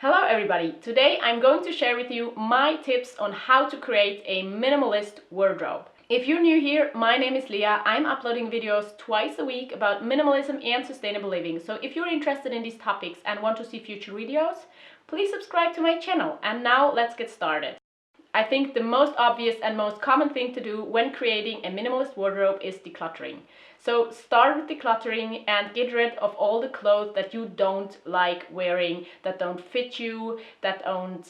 Hello everybody! Today I'm going to share with you my tips on how to create a minimalist wardrobe. If you're new here, my name is Leah. I'm uploading videos twice a week about minimalism and sustainable living. So if you're interested in these topics and want to see future videos, please subscribe to my channel. And now let's get started. I think the most obvious and most common thing to do when creating a minimalist wardrobe is decluttering. So start with decluttering and get rid of all the clothes that you don't like wearing, that don't fit you, that don't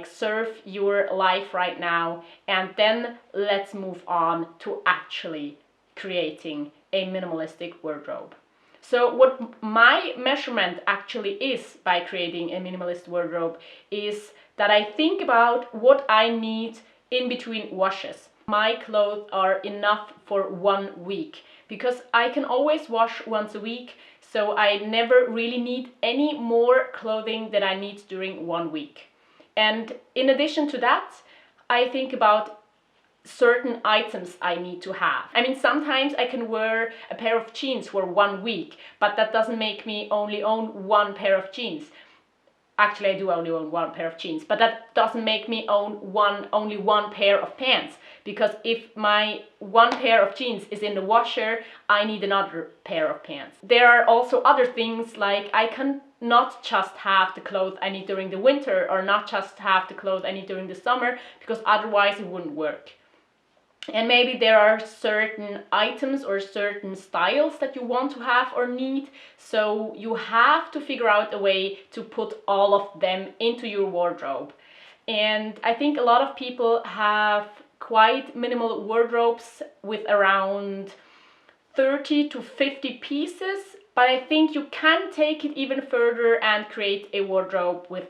serve your life right now. And then let's move on to actually creating a minimalistic wardrobe. So what my measurement actually is by creating a minimalist wardrobe is that I think about what I need in between washes. My clothes are enough for 1 week because I can always wash once a week, so I never really need any more clothing that I need during 1 week. And in addition to that, I think about certain items I need to have. I mean, sometimes I can wear a pair of jeans for 1 week, but that doesn't make me only own one pair of jeans. Actually, I do only own one pair of jeans, but that doesn't make me own only one pair of pants, because if my one pair of jeans is in the washer, I need another pair of pants. There are also other things, like I can not just have the clothes I need during the winter, or not just have the clothes I need during the summer, because otherwise it wouldn't work. And maybe there are certain items or certain styles that you want to have or need, so you have to figure out a way to put all of them into your wardrobe. And I think a lot of people have quite minimal wardrobes with around 30 to 50 pieces, but I think you can take it even further and create a wardrobe with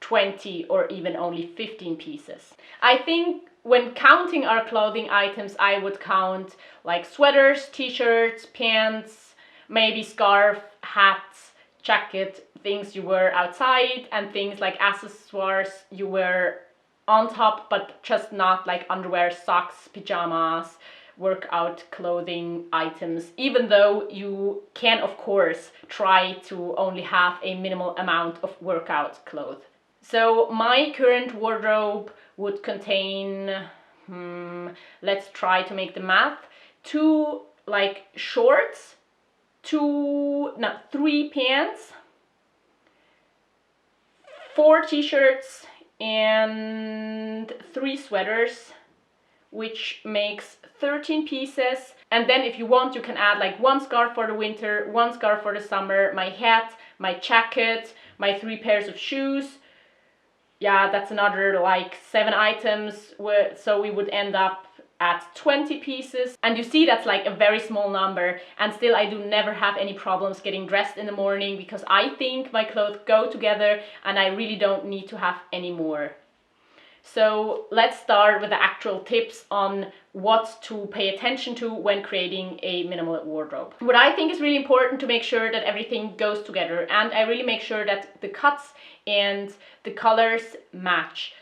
20 or even only 15 pieces. I think when counting our clothing items, I would count sweaters, t-shirts, pants, maybe scarf, hats, jacket, things you wear outside, and things like accessoires you wear on top, but just not underwear, socks, pajamas, workout clothing items, even though you can of course try to only have a minimal amount of workout clothes. So my current wardrobe would contain, let's try to make the math, 2 shorts, 3 pants, 4 t-shirts and 3 sweaters, which makes 13 pieces. And then if you want, you can add 1 scarf for the winter, 1 scarf for the summer, my hat, my jacket, my 3 pairs of shoes. Yeah, that's another 7 items, so we would end up at 20 pieces. And you see, that's a very small number, and still I do never have any problems getting dressed in the morning, because I think my clothes go together and I really don't need to have any more. So let's start with the actual tips on what to pay attention to when creating a minimal wardrobe. What I think is really important to make sure that everything goes together, and I really make sure that the cuts and the colors match.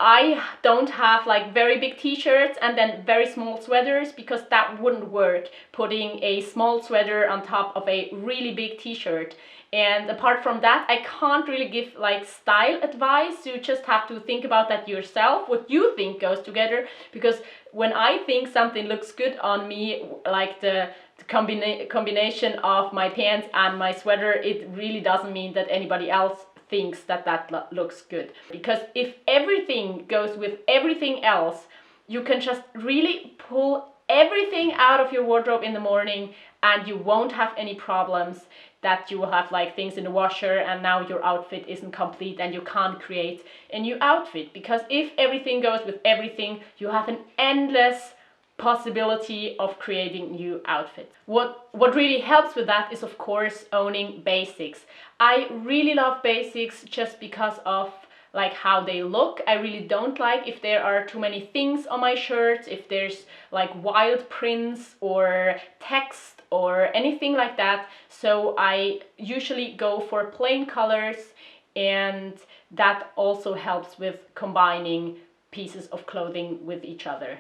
I don't have very big t-shirts and then very small sweaters, because that wouldn't work, putting a small sweater on top of a really big t-shirt. And apart from that, I can't really give style advice. You just have to think about that yourself, what you think goes together, because when I think something looks good on me, the combination of my pants and my sweater, it really doesn't mean that anybody else thinks that looks good. Because if everything goes with everything else, you can just really pull everything out of your wardrobe in the morning and you won't have any problems that you will have things in the washer and now your outfit isn't complete and you can't create a new outfit. Because if everything goes with everything, you have an endless possibility of creating new outfits. What really helps with that is of course owning basics. I really love basics just because of how they look. I really don't like if there are too many things on my shirts, if there's wild prints or text or anything like that. So I usually go for plain colors, and that also helps with combining pieces of clothing with each other.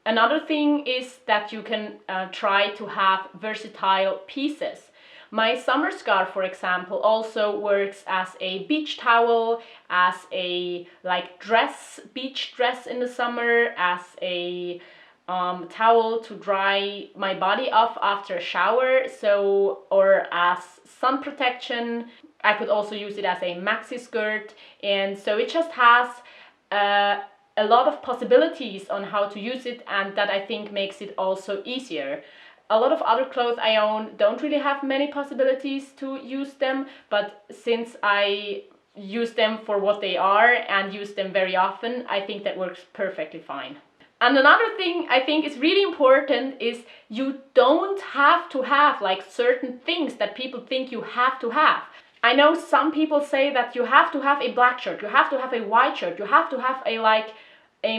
Another thing is that you can try to have versatile pieces. My summer scarf, for example, also works as a beach towel, as a like beach dress in the summer, as a towel to dry my body off after a shower, so, or as sun protection. I could also use it as a maxi skirt, and so it just has a lot of possibilities on how to use it, and that I think makes it also easier. A lot of other clothes I own don't really have many possibilities to use them, but since I use them for what they are and use them very often, I think that works perfectly fine. And another thing I think is really important is you don't have to have like certain things that people think you have to have. I know some people say that you have to have a black shirt, you have to have a white shirt, you have to have a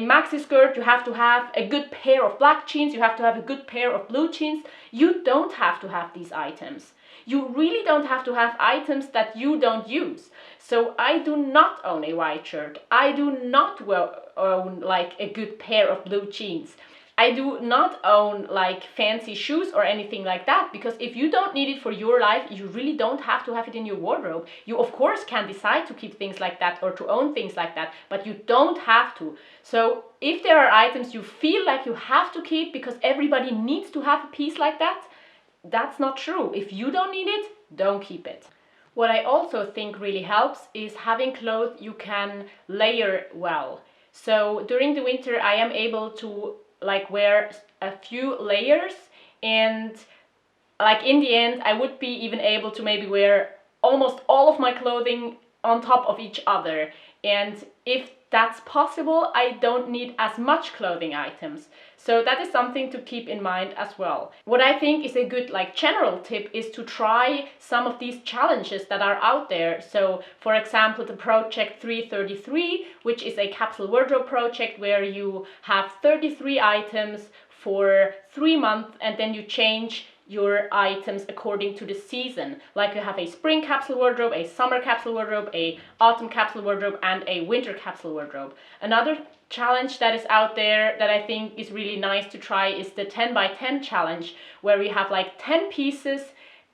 maxi skirt, you have to have a good pair of black jeans, you have to have a good pair of blue jeans. You don't have to have these items. You really don't have to have items that you don't use. So I do not own a white shirt. I do not own like a good pair of blue jeans. I do not own like fancy shoes or anything like that, because if you don't need it for your life, you really don't have to have it in your wardrobe. You of course can decide to keep things like that or to own things like that, but you don't have to. So if there are items you feel like you have to keep because everybody needs to have a piece like that, that's not true. If you don't need it, don't keep it. What I also think really helps is having clothes you can layer well. So during the winter I am able to like wear a few layers, and like in the end I would be even able to maybe wear almost all of my clothing on top of each other. And if that's possible, I don't need as much clothing items. So that is something to keep in mind as well. What I think is a good like general tip is to try some of these challenges that are out there. So for example, the project 333, which is a capsule wardrobe project where you have 33 items for 3 months, and then you change your items according to the season. Like you have a spring capsule wardrobe, a summer capsule wardrobe, a autumn capsule wardrobe, and a winter capsule wardrobe. Another challenge that is out there that I think is really nice to try is the 10 by 10 challenge, where we have like 10 pieces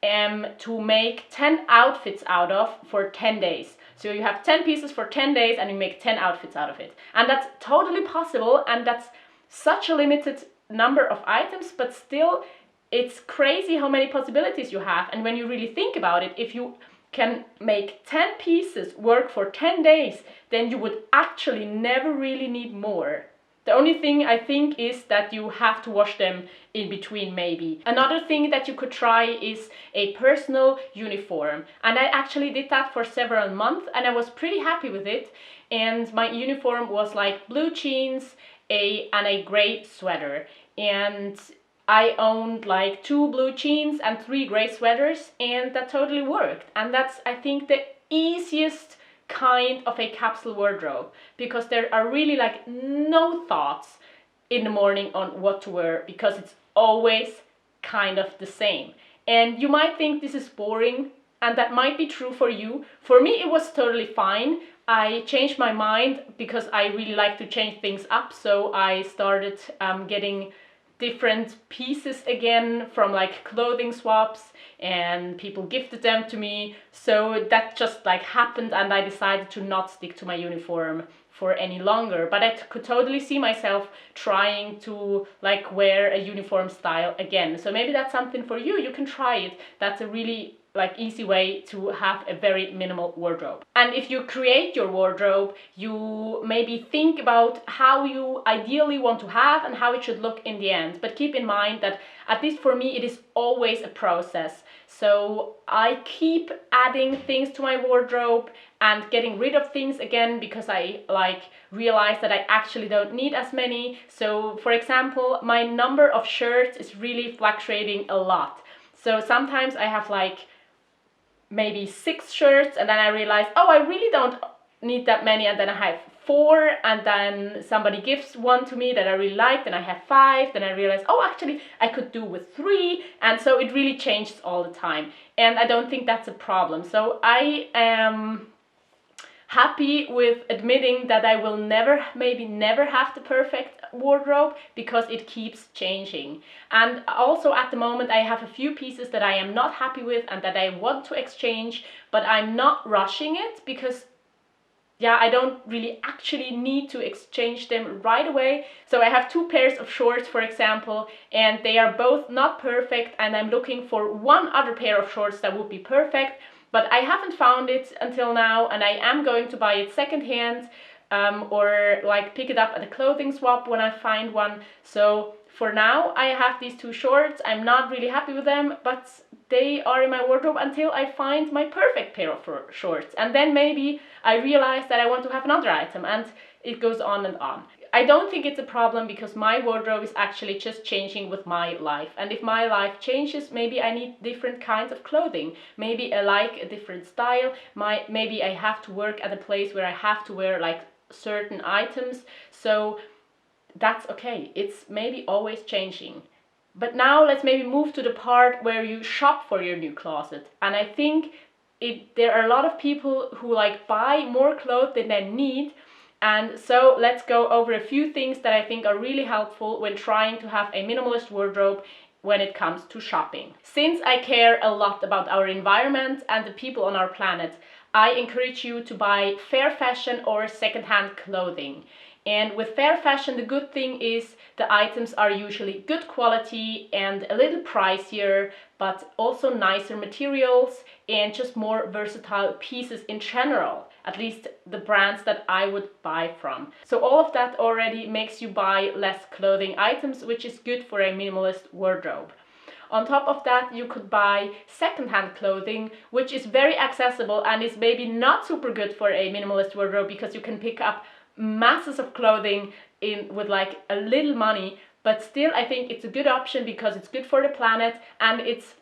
to make 10 outfits out of for 10 days. So you have 10 pieces for 10 days and you make 10 outfits out of it. And that's totally possible, and that's such a limited number of items, but still it's crazy how many possibilities you have. And when you really think about it, if you can make 10 pieces work for 10 days, then you would actually never really need more. The only thing I think is that you have to wash them in between maybe. Another thing that you could try is a personal uniform. And I actually did that for several months and I was pretty happy with it. And my uniform was like blue jeans and a gray sweater. And I owned like 2 blue jeans and 3 gray sweaters, and that totally worked. And that's, I think, the easiest kind of a capsule wardrobe, because there are really like no thoughts in the morning on what to wear, because it's always kind of the same. And you might think this is boring, and that might be true for you. For me, it was totally fine. I changed my mind because I really like to change things up, so I started getting different pieces again from like clothing swaps, and people gifted them to me. So that just like happened, and I decided to not stick to my uniform for any longer. But I could totally see myself trying to like wear a uniform style again. So maybe that's something for you. You can try it. That's a really like easy way to have a very minimal wardrobe. And if you create your wardrobe, you maybe think about how you ideally want to have and how it should look in the end. But keep in mind that, at least for me, it is always a process. So I keep adding things to my wardrobe and getting rid of things again, because I like realize that I actually don't need as many. So for example, my number of shirts is really fluctuating a lot. So sometimes I have like maybe 6 shirts, and then I realize, oh, I really don't need that many, and then I have 4, and then somebody gives one to me that I really like, then I have 5, then I realize, oh, actually I could do with 3, and so it really changes all the time, and I don't think that's a problem. So I am happy with admitting that I will maybe never have the perfect wardrobe, because it keeps changing. And also at the moment I have a few pieces that I am not happy with and that I want to exchange, but I'm not rushing it, because yeah, I don't really actually need to exchange them right away. So I have 2 pairs of shorts, for example, and they are both not perfect, and I'm looking for one other pair of shorts that would be perfect, but I haven't found it until now, and I am going to buy it secondhand, or like pick it up at a clothing swap when I find one. So for now I have these 2 shorts. I'm not really happy with them, but they are in my wardrobe until I find my perfect pair of shorts, and then maybe I realize that I want to have another item, and it goes on and on. I don't think it's a problem, because my wardrobe is actually just changing with my life, and if my life changes, maybe I need different kinds of clothing. Maybe I like a different style. Maybe I have to work at a place where I have to wear like certain items, so that's okay. It's maybe always changing. But now let's maybe move to the part where you shop for your new closet. And I think there are a lot of people who like buy more clothes than they need. And so let's go over a few things that I think are really helpful when trying to have a minimalist wardrobe when it comes to shopping. Since I care a lot about our environment and the people on our planet, I encourage you to buy fair fashion or secondhand clothing. And with fair fashion, the good thing is the items are usually good quality and a little pricier, but also nicer materials and just more versatile pieces in general. At least the brands that I would buy from. So all of that already makes you buy less clothing items, which is good for a minimalist wardrobe. On top of that, you could buy secondhand clothing, which is very accessible and is maybe not super good for a minimalist wardrobe, because you can pick up masses of clothing with like a little money, but still I think it's a good option because it's good for the planet, and it's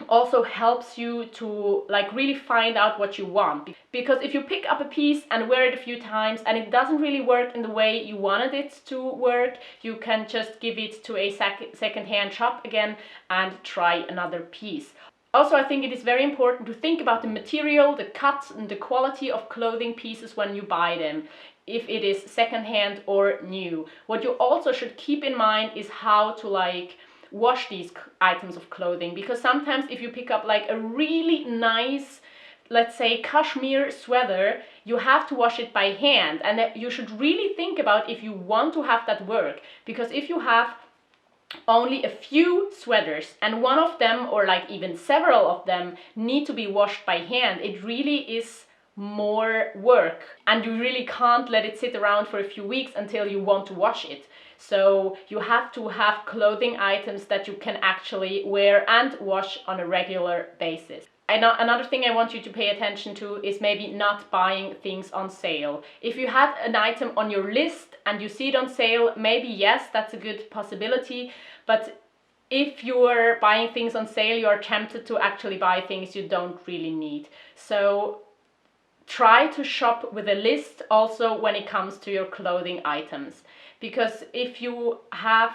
also helps you to like really find out what you want. Because if you pick up a piece and wear it a few times and it doesn't really work in the way you wanted it to work, you can just give it to a second-hand shop again and try another piece. Also, I think it is very important to think about the material, the cuts and the quality of clothing pieces when you buy them, if it is secondhand or new. What you also should keep in mind is how to like wash these items of clothing, because sometimes if you pick up like a really nice, let's say cashmere sweater, you have to wash it by hand, and that you should really think about if you want to have that work. Because if you have only a few sweaters and one of them, or like even several of them, need to be washed by hand, it really is more work, and you really can't let it sit around for a few weeks until you want to wash it. So you have to have clothing items that you can actually wear and wash on a regular basis. Another thing I want you to pay attention to is maybe not buying things on sale. If you had an item on your list and you see it on sale, maybe yes, that's a good possibility. But if you're buying things on sale, you are tempted to actually buy things you don't really need. So try to shop with a list also when it comes to your clothing items. Because if you have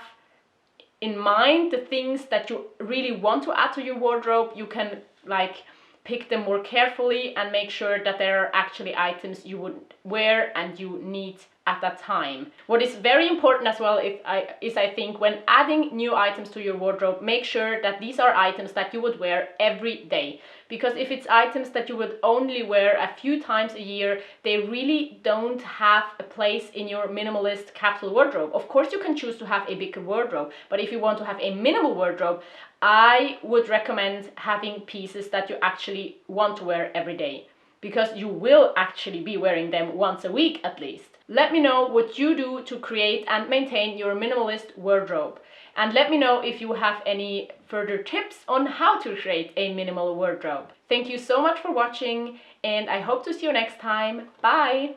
in mind the things that you really want to add to your wardrobe, you can like pick them more carefully and make sure that there are actually items you would wear and you need at that time. What is very important as well is I think when adding new items to your wardrobe, make sure that these are items that you would wear every day. Because if it's items that you would only wear a few times a year, they really don't have a place in your minimalist capsule wardrobe. Of course, you can choose to have a bigger wardrobe, but if you want to have a minimal wardrobe, I would recommend having pieces that you actually want to wear every day, because you will actually be wearing them once a week at least. Let me know what you do to create and maintain your minimalist wardrobe. And let me know if you have any further tips on how to create a minimal wardrobe. Thank you so much for watching, and I hope to see you next time. Bye!